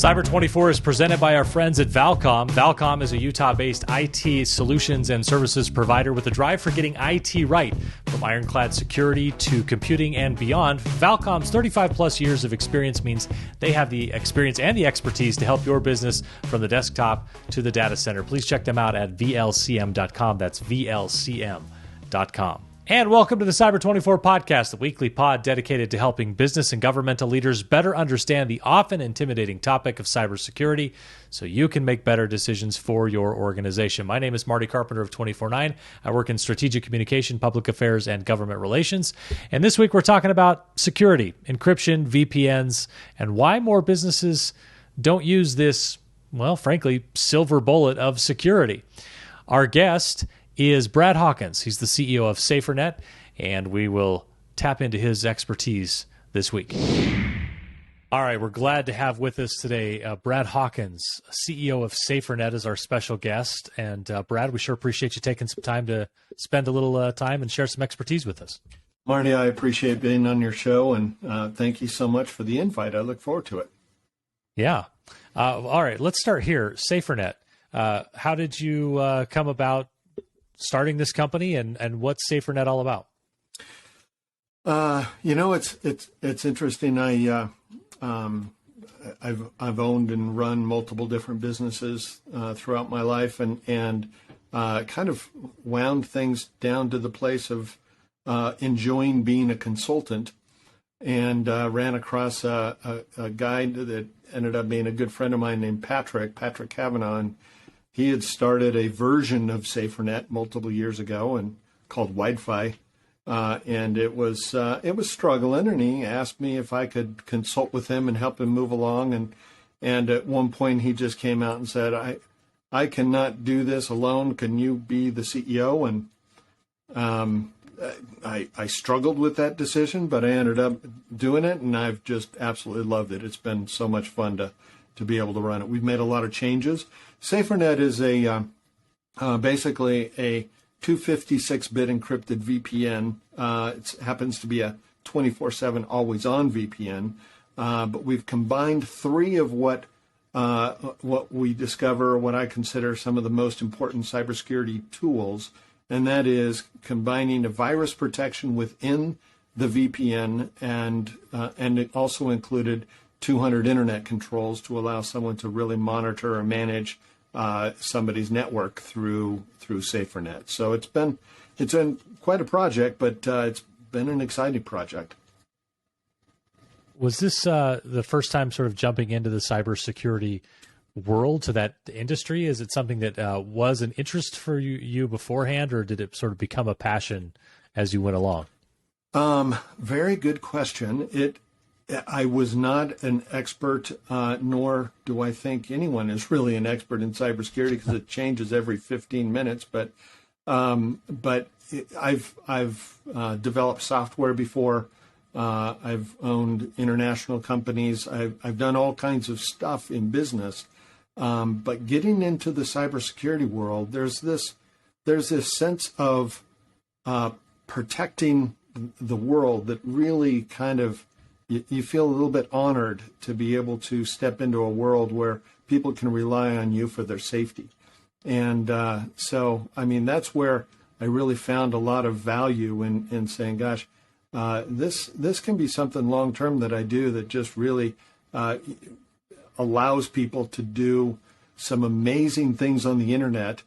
Cyber24 is presented by our friends at Valcom. Valcom is a Utah-based IT solutions and services provider with a drive for getting IT right. From ironclad security to computing and beyond, Valcom's 35-plus years of experience means they have the experience and the expertise to help your business from the desktop to the data center. Please check them out at vlcm.com. That's vlcm.com. And welcome to the Cyber24 podcast, the weekly pod dedicated to helping business and governmental leaders better understand the often intimidating topic of cybersecurity so you can make better decisions for your organization. My name is Marty Carpenter of 24/9. I work in strategic communication, public affairs, and government relations. And this week we're talking about security, encryption, VPNs, and why more businesses don't use this, well, frankly, silver bullet of security. Our guest is Brad Hawkins. He's the CEO of SaferNet, and we will tap into his expertise this week. All right, we're glad to have with us today Brad Hawkins, CEO of SaferNet, as our special guest. And Brad, we sure appreciate you taking some time to spend a little time and share some expertise with us. Marty, I appreciate being on your show, and thank you so much for the invite. I look forward to it. Yeah. All right, let's start here. SaferNet. How did you come about starting this company, and what's SaferNet all about? It's interesting. I've owned and run multiple different businesses throughout my life, and kind of wound things down to the place of enjoying being a consultant, and ran across a guy that ended up being a good friend of mine named Patrick Kavanaugh. And he had started a version of SaferNet multiple years ago and called Wi-Fi, and it was struggling. And he asked me if I could consult with him and help him move along. And at one point he just came out and said, "I cannot do this alone. Can you be the CEO?" And I struggled with that decision, but I ended up doing it, and I've just absolutely loved it. It's been so much fun to be able to run it. We've made a lot of changes. SaferNet is basically a 256-bit encrypted VPN. It happens to be a 24/7 always-on VPN, but we've combined three of what we discover, what I consider some of the most important cybersecurity tools, and that is combining a virus protection within the VPN, and it also included 200 internet controls to allow someone to really monitor or manage somebody's network through SaferNet. So it's been quite a project, but it's been an exciting project. Was this the first time sort of jumping into the cybersecurity world, to that industry? Is it something that was an interest for you beforehand, or did it sort of become a passion as you went along? Very good question. I was not an expert, nor do I think anyone is really an expert in cybersecurity, because it changes every 15 minutes. But I've developed software before. I've owned international companies. I've done all kinds of stuff in business. But getting into the cybersecurity world, there's this sense of protecting the world that really kind of, you feel a little bit honored to be able to step into a world where people can rely on you for their safety. And so, I mean, that's where I really found a lot of value in saying, gosh, this can be something long-term that I do that just really allows people to do some amazing things on the internet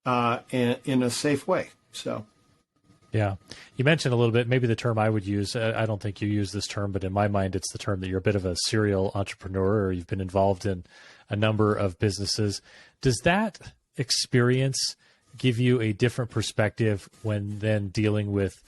and in a safe way. So. Yeah. You mentioned a little bit, maybe the term I would use, I don't think you use this term, but in my mind, it's the term that you're a bit of a serial entrepreneur, or you've been involved in a number of businesses. Does that experience give you a different perspective when then dealing with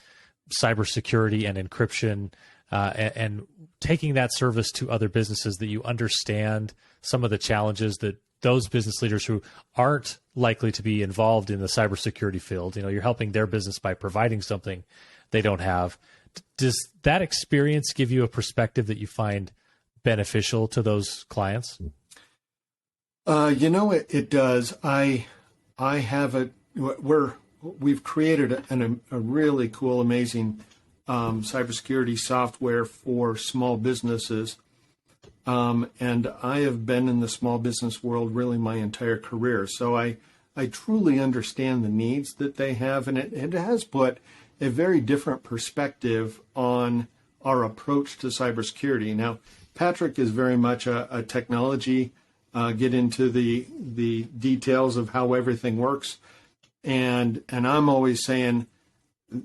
cybersecurity and encryption, and taking that service to other businesses, that you understand some of the challenges that those business leaders who aren't likely to be involved in the cybersecurity field, you're helping their business by providing something they don't have? Does that experience give you a perspective that you find beneficial to those clients? It does. We've created a really cool, amazing cybersecurity software for small businesses And I have been in the small business world really my entire career. So I truly understand the needs that they have, and it has put a very different perspective on our approach to cybersecurity. Now, Patrick is very much a technology, get into the details of how everything works. And I'm always saying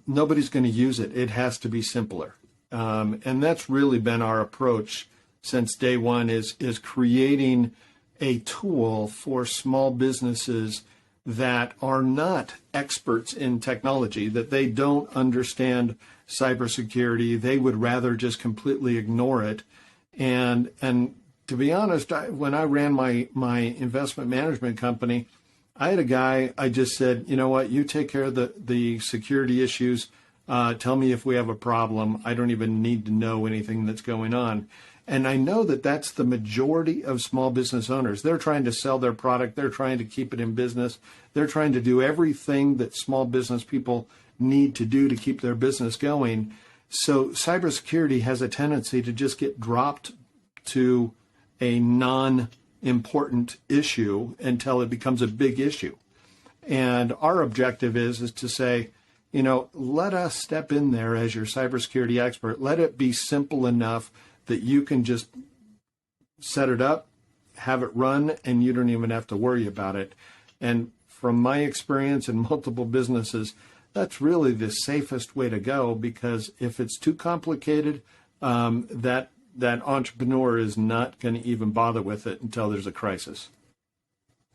nobody's going to use it. It has to be simpler. And that's really been our approach since day one, is creating a tool for small businesses that are not experts in technology, that they don't understand cybersecurity. They would rather just completely ignore it. And to be honest, when I ran my investment management company, I had a guy, I just said, you know what, you take care of the security issues. Tell me if we have a problem. I don't even need to know anything that's going on. And I know that that's the majority of small business owners. They're trying to sell their product. They're trying to keep it in business. They're trying to do everything that small business people need to do to keep their business going. So cybersecurity has a tendency to just get dropped to a non-important issue until it becomes a big issue. And our objective is to say, you know, let us step in there as your cybersecurity expert. Let it be simple enough that you can just set it up, have it run, and you don't even have to worry about it. And from my experience in multiple businesses, that's really the safest way to go, because if it's too complicated, that entrepreneur is not going to even bother with it until there's a crisis.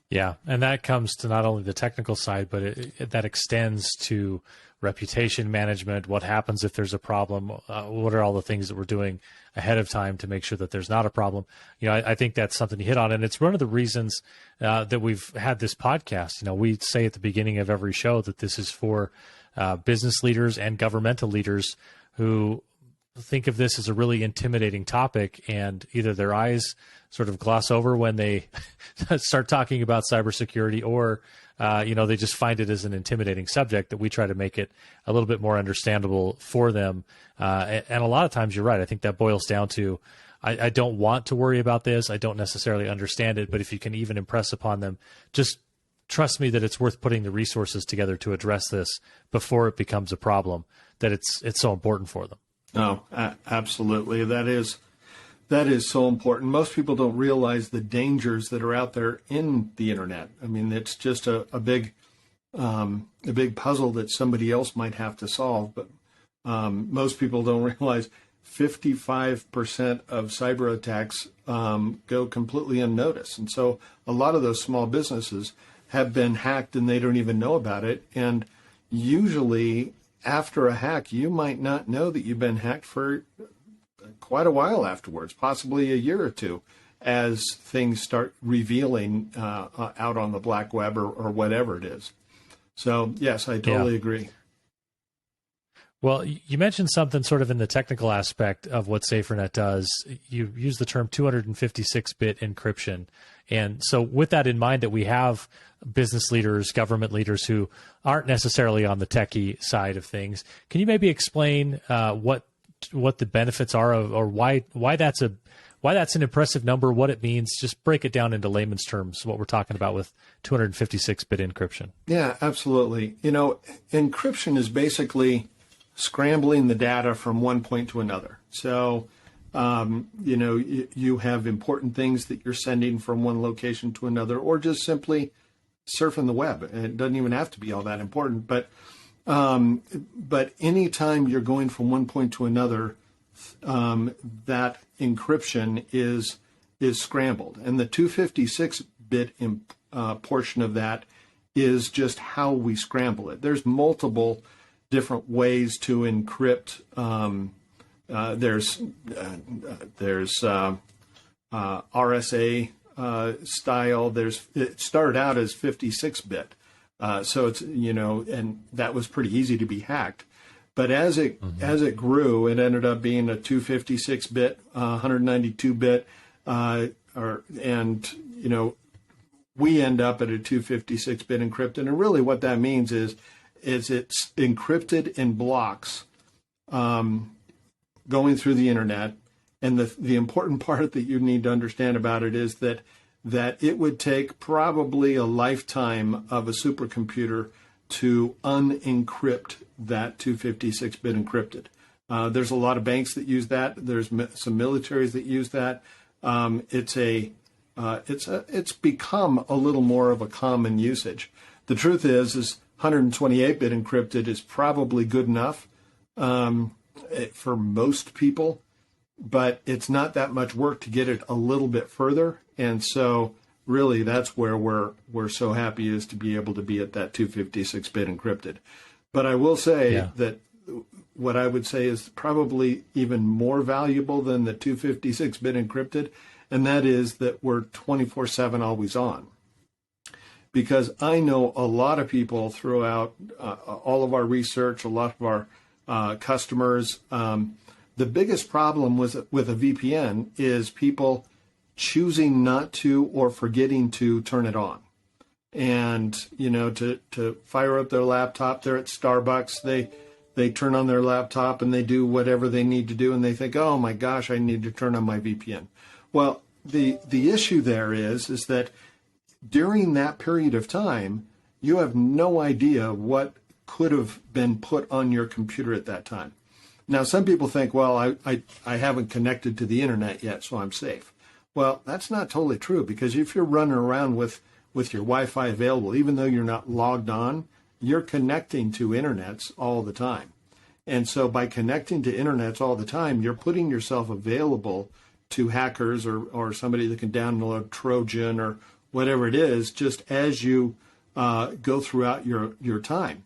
Yeah, and that comes to not only the technical side, but that extends to reputation management. What happens if there's a problem? What are all the things that we're doing ahead of time to make sure that there's not a problem? You know, I think that's something you hit on, and it's one of the reasons that we've had this podcast. You know, we say at the beginning of every show that this is for business leaders and governmental leaders who think of this as a really intimidating topic, and either their eyes sort of gloss over when they start talking about cybersecurity, or they just find it as an intimidating subject, that we try to make it a little bit more understandable for them. And a lot of times you're right. I think that boils down to, I don't want to worry about this. I don't necessarily understand it, but if you can even impress upon them, just trust me that it's worth putting the resources together to address this before it becomes a problem, that it's so important for them. Oh, absolutely. That is so important. Most people don't realize the dangers that are out there in the internet. I mean, it's just a big puzzle that somebody else might have to solve. But most people don't realize 55% of cyber attacks go completely unnoticed. And so a lot of those small businesses have been hacked and they don't even know about it. And usually after a hack, you might not know that you've been hacked for quite a while afterwards, possibly a year or two, as things start revealing out on the black web or whatever it is. So, yes, I totally agree. Well, you mentioned something sort of in the technical aspect of what SaferNet does. You use the term 256-bit encryption. And so with that in mind, that we have business leaders, government leaders who aren't necessarily on the techie side of things, can you maybe explain what the benefits are of, or why that's an impressive number, what it means? Just break it down into layman's terms, what we're talking about with 256-bit encryption. Yeah, absolutely. You know, encryption is basically scrambling the data from one point to another. So, you have important things that you're sending from one location to another, or just simply surfing the web. It doesn't even have to be all that important, but anytime you're going from one point to another, that encryption is scrambled. And the 256-bit portion of that is just how we scramble it. There's multiple different ways to encrypt. There's RSA style. It started out as 56-bit. So it's, and that was pretty easy to be hacked. But as it grew, it ended up being a 256-bit, 192-bit, we end up at a 256-bit encrypted. And really what that means is it's encrypted in blocks going through the internet, And the important part that you need to understand about it is that it would take probably a lifetime of a supercomputer to unencrypt that 256-bit encrypted. There's a lot of banks that use that. There's some militaries that use that. It's become a little more of a common usage. The truth is 128-bit encrypted is probably good enough for most people, but it's not that much work to get it a little bit further. And so really that's where we're so happy is to be able to be at that 256-bit encrypted. But I will say that what I would say is probably even more valuable than the 256-bit encrypted, and that is that we're 24/7 always on. Because I know a lot of people throughout all of our research, a lot of our customers, the biggest problem with a VPN is people choosing not to or forgetting to turn it on. And, to fire up their laptop, they're at Starbucks, they turn on their laptop and they do whatever they need to do, and they think, oh my gosh, I need to turn on my VPN. Well, the issue there is that during that period of time, you have no idea what could have been put on your computer at that time. Now, some people think, well, I haven't connected to the internet yet, so I'm safe. Well, that's not totally true, because if you're running around with your Wi-Fi available, even though you're not logged on, you're connecting to internets all the time. And so by connecting to internets all the time, you're putting yourself available to hackers or somebody that can download Trojan or whatever it is, just as you go throughout your time.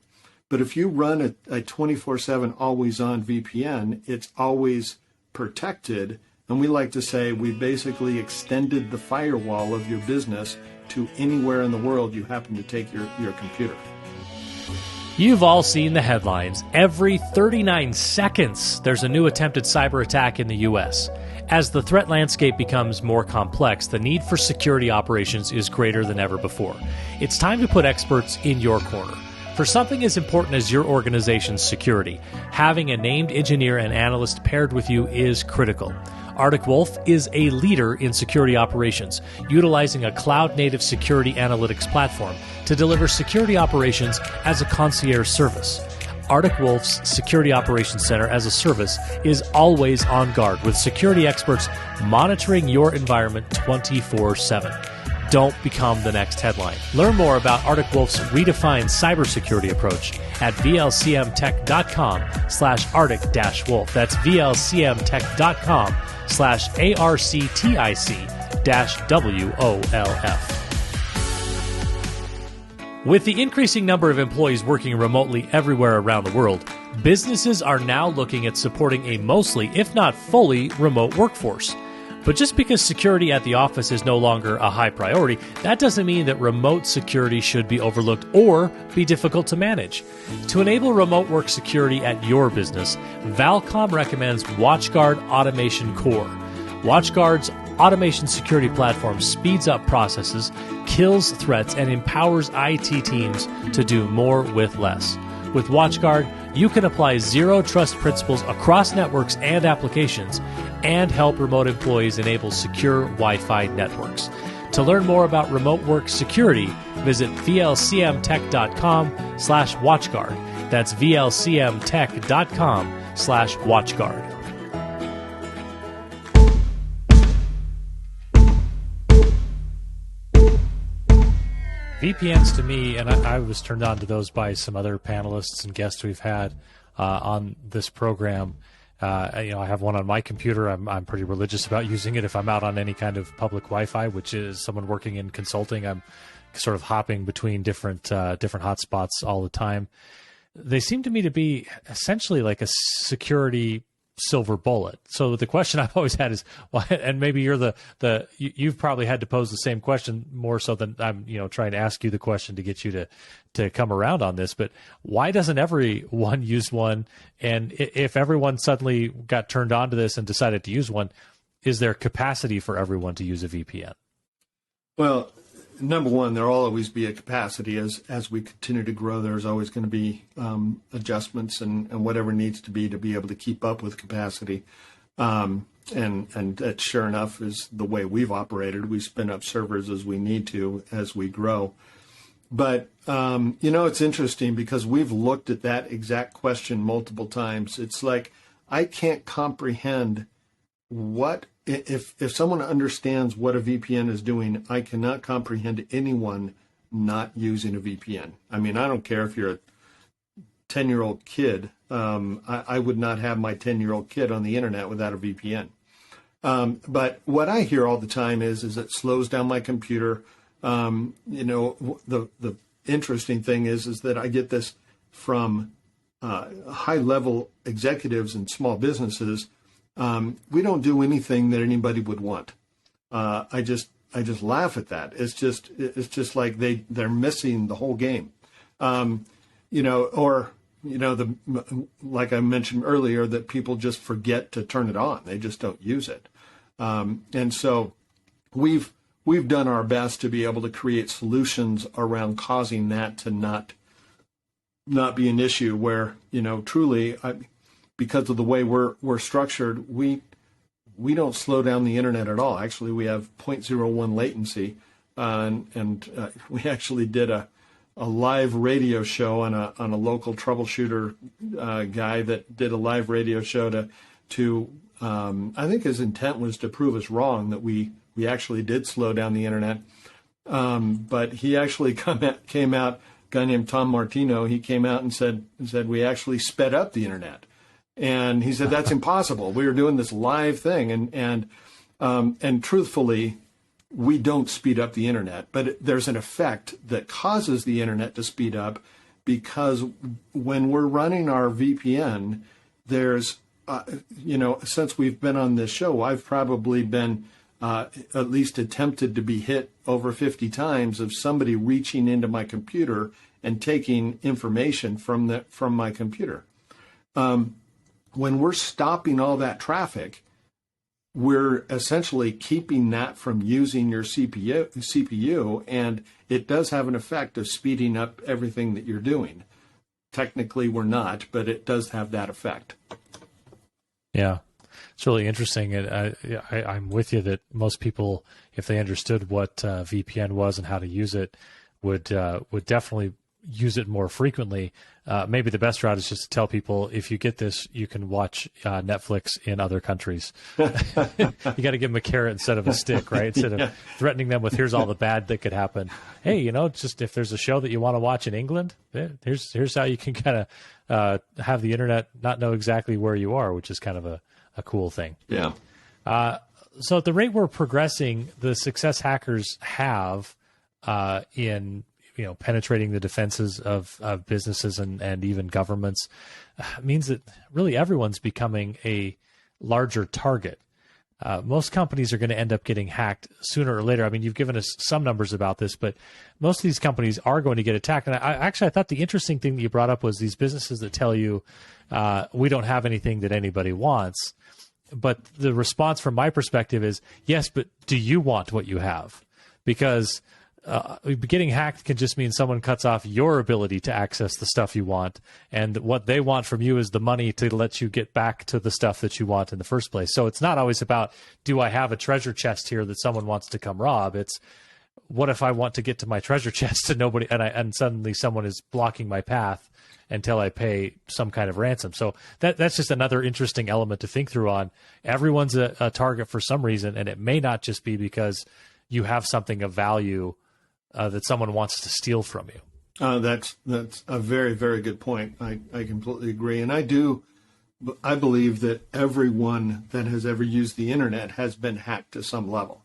But if you run a 24/7 always-on VPN, it's always protected. And we like to say we've basically extended the firewall of your business to anywhere in the world you happen to take your computer. You've all seen the headlines. Every 39 seconds, there's a new attempted cyber attack in the U.S. As the threat landscape becomes more complex, the need for security operations is greater than ever before. It's time to put experts in your corner. For something as important as your organization's security, having a named engineer and analyst paired with you is critical. Arctic Wolf is a leader in security operations, utilizing a cloud-native security analytics platform to deliver security operations as a concierge service. Arctic Wolf's Security Operations Center as a service is always on guard, with security experts monitoring your environment 24/7. Don't become the next headline. Learn more about Arctic Wolf's redefined cybersecurity approach at vlcmtech.com/arctic-wolf. That's vlcmtech.com/arctic-wolf. With the increasing number of employees working remotely everywhere around the world, businesses are now looking at supporting a mostly, if not fully, remote workforce. But just because security at the office is no longer a high priority, that doesn't mean that remote security should be overlooked or be difficult to manage. To enable remote work security at your business, Valcom recommends WatchGuard Automation Core. WatchGuard's automation security platform speeds up processes, kills threats, and empowers IT teams to do more with less. With WatchGuard, you can apply zero trust principles across networks and applications and help remote employees enable secure Wi-Fi networks. To learn more about remote work security, visit vlcmtech.com/watchguard. That's vlcmtech.com/watchguard. VPNs to me, and I was turned on to those by some other panelists and guests we've had on this program. I have one on my computer. I'm pretty religious about using it if I'm out on any kind of public Wi-Fi, which is someone working in consulting. I'm sort of hopping between different hotspots all the time. They seem to me to be essentially like a security silver bullet. So the question I've always had is why, and maybe you're you've probably had to pose the same question more so than I'm, trying to ask you the question to get you to come around on this, but why doesn't everyone use one? And if everyone suddenly got turned on to this and decided to use one, is there capacity for everyone to use a VPN? Well, number one, there'll always be a capacity as we continue to grow. There's always going to be adjustments and whatever needs to be able to keep up with capacity. and that sure enough is the way we've operated. We spin up servers as we need to as we grow. But, it's interesting because we've looked at that exact question multiple times. It's like, I can't comprehend what, if someone understands what a VPN is doing, I cannot comprehend anyone not using a VPN. I mean, I don't care if you're a 10-year-old kid. I would not have my 10-year-old kid on the internet without a VPN. But what I hear all the time is it slows down my computer. The interesting thing is that I get this from high-level executives in small businesses. We don't do anything that anybody would want. I just laugh at that. It's just like they're missing the whole game. Like I mentioned earlier, that people just forget to turn it on. They just don't use it. And so we've done our best to be able to create solutions around causing that to not be an issue where, truly, because of the way we're structured, we don't slow down the internet at all. Actually, we have 0.01 latency, and we actually did a live radio show on a local troubleshooter guy that did a live radio show to I think his intent was to prove us wrong that we actually did slow down the internet. But he actually came out, a guy named Tom Martino, he came out and said we actually sped up the internet. And he said, that's impossible. We were doing this live thing. And truthfully, we don't speed up the internet, but there's an effect that causes the internet to speed up, because when we're running our VPN, there's, since we've been on this show, I've probably been at least attempted to be hit over 50 times of somebody reaching into my computer and taking information from my computer. When we're stopping all that traffic, we're essentially keeping that from using your CPU, and it does have an effect of speeding up everything that you're doing. Technically, we're not, but it does have that effect. Yeah, it's really interesting. And I'm with you that most people, if they understood what VPN was and how to use it, would definitely use it more frequently. Maybe the best route is just to tell people, if you get this, you can watch Netflix in other countries. You got to give them a carrot instead of a stick, right? Instead of threatening them with, here's all the bad that could happen. Hey, just if there's a show that you want to watch in England, here's how you can kind of have the internet not know exactly where you are, which is kind of a cool thing. Yeah. So at the rate we're progressing, the success hackers have in penetrating the defenses of businesses and even governments means that really everyone's becoming a larger target. Most companies are going to end up getting hacked sooner or later. I mean, you've given us some numbers about this, but most of these companies are going to get attacked. And I thought the interesting thing that you brought up was these businesses that tell you, we don't have anything that anybody wants. But the response from my perspective is, yes, but do you want what you have? Because getting hacked can just mean someone cuts off your ability to access the stuff you want. And what they want from you is the money to let you get back to the stuff that you want in the first place. So it's not always about, do I have a treasure chest here that someone wants to come rob? It's, what if I want to get to my treasure chest and nobody, and suddenly someone is blocking my path until I pay some kind of ransom. So that's just another interesting element to think through on. Everyone's a target for some reason, and it may not just be because you have something of value that someone wants to steal from you. That's a very, very good point. I completely agree. And I believe that everyone that has ever used the internet has been hacked to some level.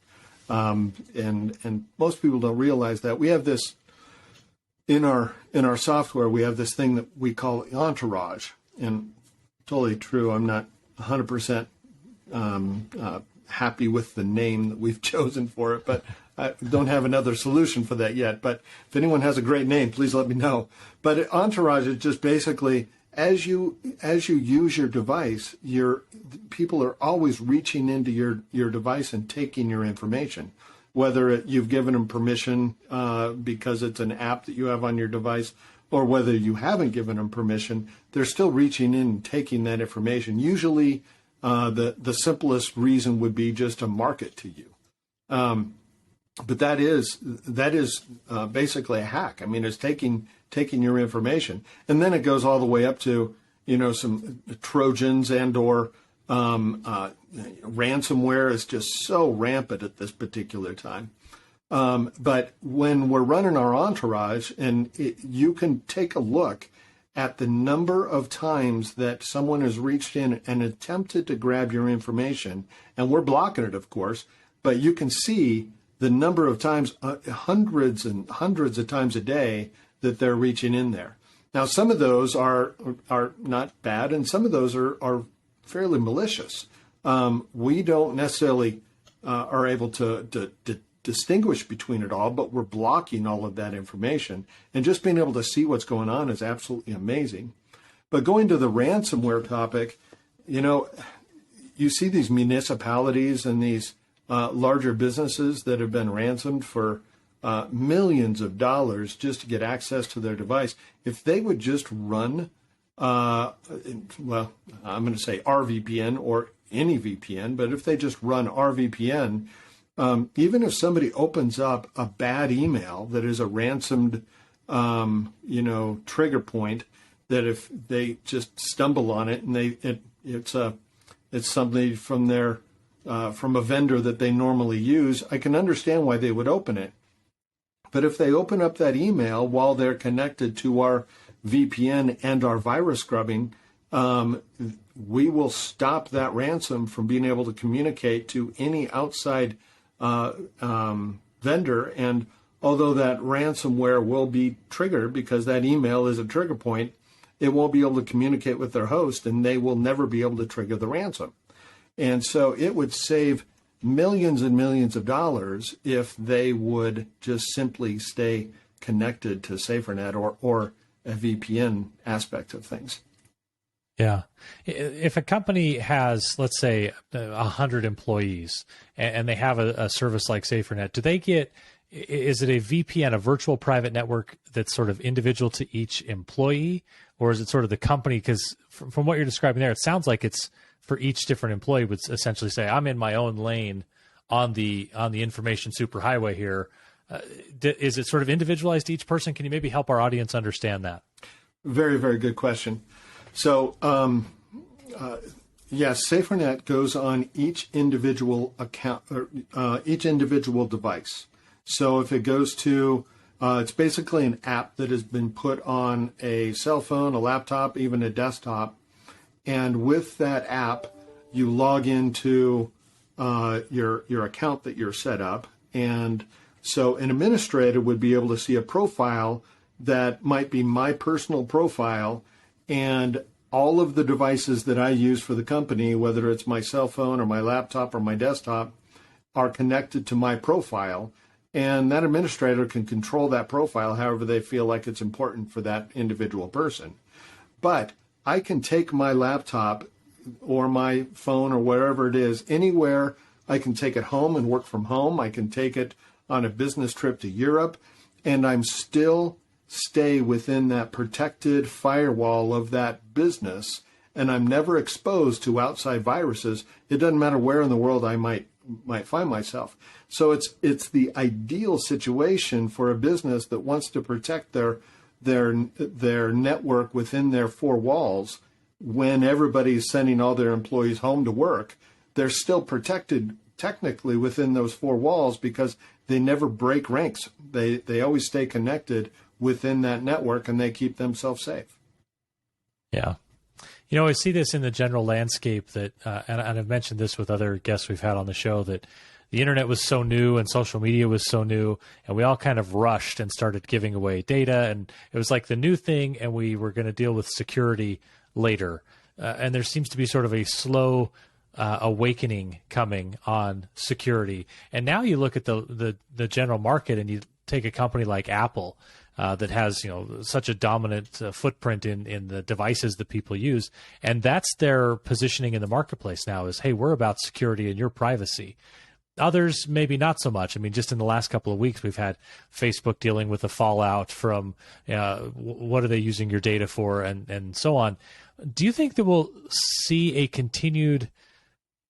And most people don't realize that. We have this in our software, we have this thing that we call Entourage. And totally true, I'm not 100% happy with the name that we've chosen for it, but I don't have another solution for that yet. But if anyone has a great name, please let me know. But Entourage is just basically, as you use your device, people are always reaching into your device and taking your information, whether you've given them permission because it's an app that you have on your device, or whether you haven't given them permission, they're still reaching in and taking that information. Usually The simplest reason would be just to market to you. But that is basically a hack. I mean, it's taking your information, and then it goes all the way up to some Trojans and or ransomware is just so rampant at this particular time. But when we're running our entourage, and you can take a look at the number of times that someone has reached in and attempted to grab your information, and we're blocking it, of course, but you can see the number of times, hundreds and hundreds of times a day, that they're reaching in there. Now, some of those are not bad, and some of those are fairly malicious. We don't necessarily are able to distinguish between it all, but we're blocking all of that information. And just being able to see what's going on is absolutely amazing. But going to the ransomware topic, you see these municipalities and these larger businesses that have been ransomed for millions of dollars just to get access to their device. If they would just run, I'm going to say RVPN or any VPN, but if they just run RVPN, even if somebody opens up a bad email that is a ransomed, trigger point, that if they just stumble on it and it's somebody from from a vendor that they normally use, I can understand why they would open it. But if they open up that email while they're connected to our VPN and our virus scrubbing, we will stop that ransom from being able to communicate to any outside vendor. And although that ransomware will be triggered because that email is a trigger point, it won't be able to communicate with their host, and they will never be able to trigger the ransom. And so it would save millions and millions of dollars if they would just simply stay connected to SaferNet or a VPN aspect of things. Yeah. If a company has, let's say, 100 employees and they have a service like SaferNet, is it a VPN, a virtual private network that's sort of individual to each employee, or is it sort of the company? Because from what you're describing there, it sounds like it's for each different employee would essentially say, I'm in my own lane on the information superhighway here. Is it sort of individualized to each person? Can you maybe help our audience understand that? Very, very good question. So, yes, SaferNet goes on each individual account, or each individual device. So if it goes to, it's basically an app that has been put on a cell phone, a laptop, even a desktop. And with that app, you log into your account that you're set up. And so an administrator would be able to see a profile that might be my personal profile, and all of the devices that I use for the company, whether it's my cell phone or my laptop or my desktop, are connected to my profile. And that administrator can control that profile however they feel like it's important for that individual person. But I can take my laptop or my phone or wherever it is, anywhere. I can take it home and work from home. I can take it on a business trip to Europe, and I'm still stay within that protected firewall of that business, and I'm never exposed to outside viruses. It doesn't matter where in the world I might find myself. So it's the ideal situation for a business that wants to protect their network within their four walls. When everybody's sending all their employees home to work, they're still protected technically within those four walls because they never break ranks. They always stay connected within that network, and they keep themselves safe. Yeah. I see this in the general landscape that, and I've mentioned this with other guests we've had on the show, that the internet was so new and social media was so new, and we all kind of rushed and started giving away data, and it was like the new thing, and we were going to deal with security later. And there seems to be sort of a slow awakening coming on security. And now you look at the general market, and you take a company like Apple, that has such a dominant footprint in the devices that people use, and that's their positioning in the marketplace now is, hey, we're about security and your privacy. Others maybe not so much. I mean, just in the last couple of weeks, we've had Facebook dealing with the fallout from what are they using your data for, and so on. Do you think that we'll see a continued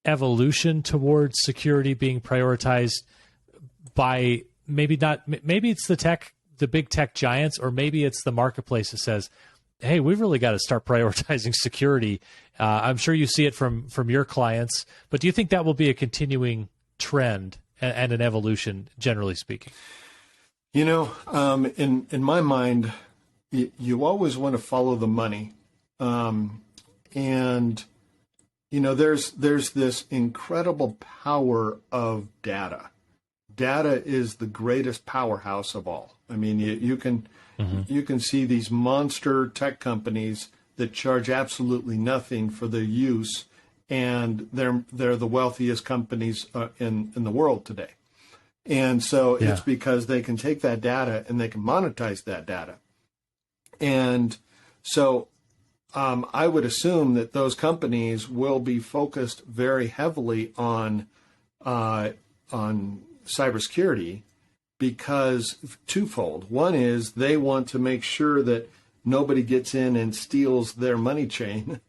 evolution towards security being prioritized by maybe it's the big tech giants, or maybe it's the marketplace that says, hey, we've really got to start prioritizing security. I'm sure you see it from your clients, but do you think that will be a continuing trend and an evolution, generally speaking? In my mind, you always want to follow the money. And there's this incredible power of data. Data is the greatest powerhouse of all. I mean, you can see these monster tech companies that charge absolutely nothing for their use, and they're the wealthiest companies in the world today. And so it's because they can take that data and they can monetize that data. And so I would assume that those companies will be focused very heavily on cybersecurity, because twofold. One is they want to make sure that nobody gets in and steals their money chain,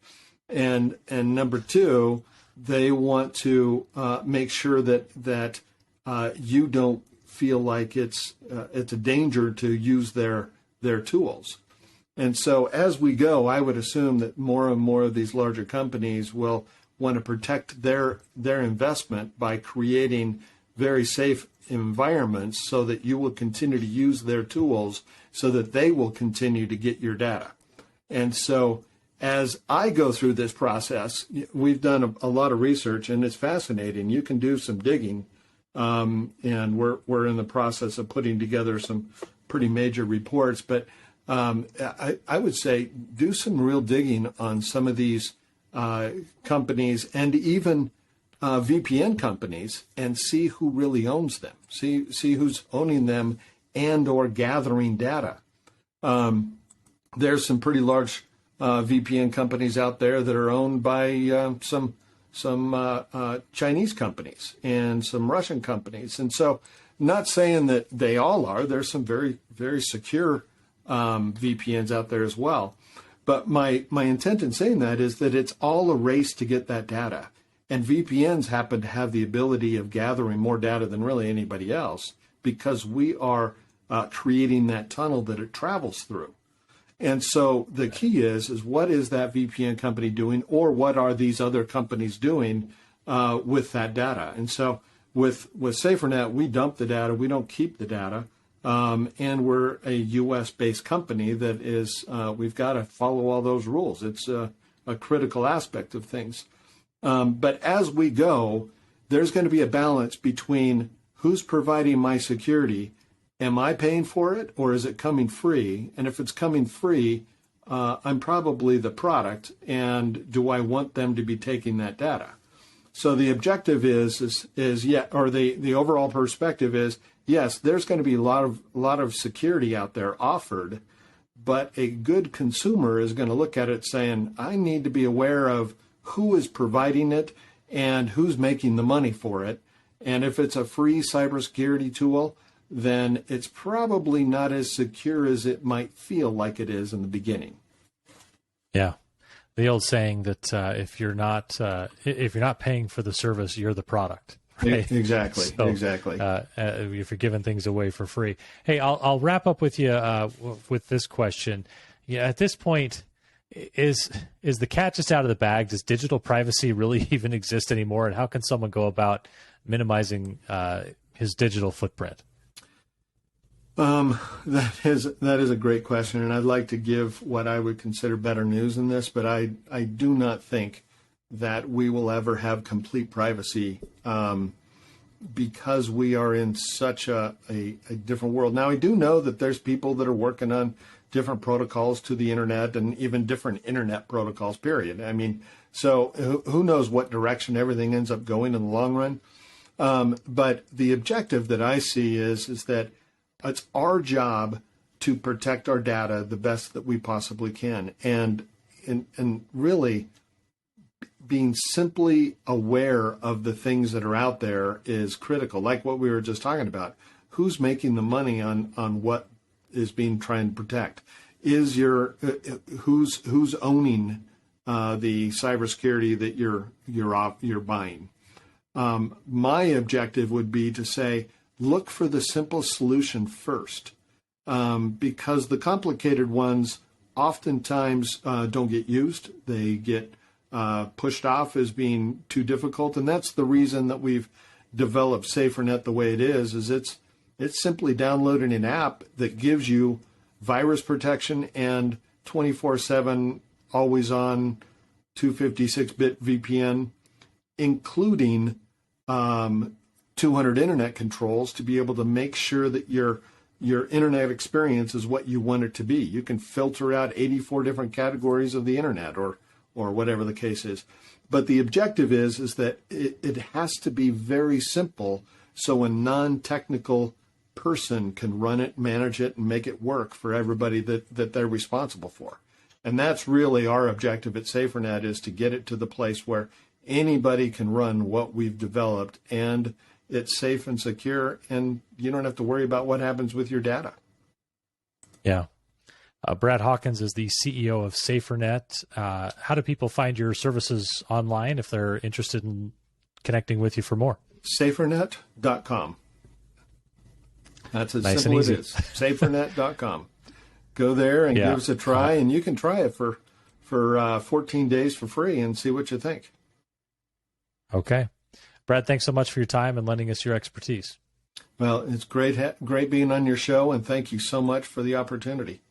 and number two, they want to make sure that you don't feel like it's a danger to use their tools. And so as we go, I would assume that more and more of these larger companies will want to protect their investment by creating very safe environments so that you will continue to use their tools so that they will continue to get your data. And so as I go through this process, we've done a lot of research, and it's fascinating. You can do some digging, and we're in the process of putting together some pretty major reports. But I would say do some real digging on some of these companies, and even VPN companies, and see who really owns them. See who's owning them and or gathering data. There's some pretty large VPN companies out there that are owned by some Chinese companies and some Russian companies. And so, not saying that they all are. There's some very, very secure VPNs out there as well. But my intent in saying that is that it's all a race to get that data. And VPNs happen to have the ability of gathering more data than really anybody else, because we are creating that tunnel that it travels through. And so the key is what is that VPN company doing, or what are these other companies doing with that data? And so with SaferNet, we dump the data, we don't keep the data, and we're a U.S.-based company that is, we've got to follow all those rules. It's a critical aspect of things. But as we go, there's going to be a balance between who's providing my security. Am I paying for it, or is it coming free? And if it's coming free, I'm probably the product. And do I want them to be taking that data? So the objective is or the overall perspective is, yes, there's going to be a lot of security out there offered, but a good consumer is going to look at it saying, I need to be aware of who is providing it and who's making the money for it. And if it's a free cybersecurity tool, then it's probably not as secure as it might feel like it is in the beginning. Yeah. The old saying that if you're not paying for the service, you're the product. Right? Exactly. So, exactly. If you're giving things away for free. Hey, I'll wrap up with you with this question. Yeah, at this point, is the cat just out of the bag? Does digital privacy really even exist anymore? And how can someone go about minimizing his digital footprint? That is a great question, and I'd like to give what I would consider better news in this, but I do not think that we will ever have complete privacy because we are in such a different world. Now, I do know that there's people that are working on different protocols to the internet, and even different internet protocols, period. I mean, so who knows what direction everything ends up going in the long run. But the objective that I see is that it's our job to protect our data the best that we possibly can. And really being simply aware of the things that are out there is critical. Like what we were just talking about, who's making the money on what is being trying to protect? Is who's owning the cybersecurity that you're buying. My objective would be to say, look for the simple solution first, because the complicated ones oftentimes don't get used. They get pushed off as being too difficult, and that's the reason that we've developed SaferNet the way it is it's simply downloading an app that gives you virus protection and 24/7 always on 256-bit VPN, including 200 internet controls to be able to make sure that your internet experience is what you want it to be. You can filter out 84 different categories of the internet or whatever the case is. But the objective is that it has to be very simple so a non-technical person can run it, manage it, and make it work for everybody that they're responsible for. And that's really our objective at SaferNet, is to get it to the place where anybody can run what we've developed, and it's safe and secure, and you don't have to worry about what happens with your data. Yeah. Brad Hawkins is the CEO of SaferNet. How do people find your services online if they're interested in connecting with you for more? SaferNet.com. That's as nice simple as and it is. SaferNet.com. Go there and give us a try, and you can try it for 14 days for free and see what you think. Okay. Brad, thanks so much for your time and lending us your expertise. Well, it's great being on your show, and thank you so much for the opportunity.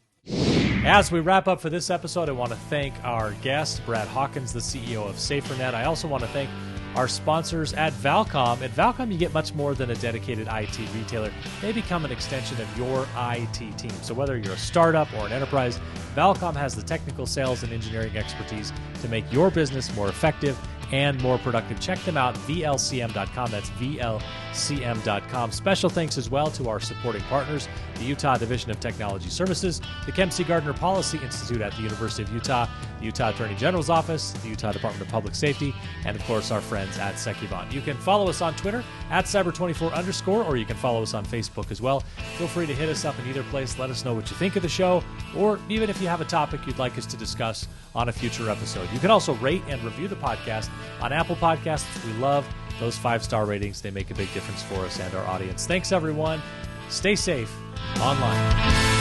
As we wrap up for this episode, I want to thank our guest, Brad Hawkins, the CEO of SaferNet. I also want to thank our sponsors at Valcom. At Valcom, you get much more than a dedicated IT retailer. They become an extension of your IT team. So whether you're a startup or an enterprise, Valcom has the technical sales and engineering expertise to make your business more effective and more productive. Check them out, VLCM.com. That's VLCM.com. Special thanks as well to our supporting partners, the Utah Division of Technology Services, the Kempsey Gardner Policy Institute at the University of Utah, the Utah Attorney General's Office, the Utah Department of Public Safety, and of course our friends at Secubon. You can follow us on Twitter at cyber24_, or you can follow us on Facebook as well. Feel free to hit us up in either place. Let us know what you think of the show, or even if you have a topic you'd like us to discuss on a future episode. You can also rate and review the podcast on Apple Podcasts. We love those 5-star ratings. They make a big difference for us and our audience. Thanks, everyone. Stay safe online.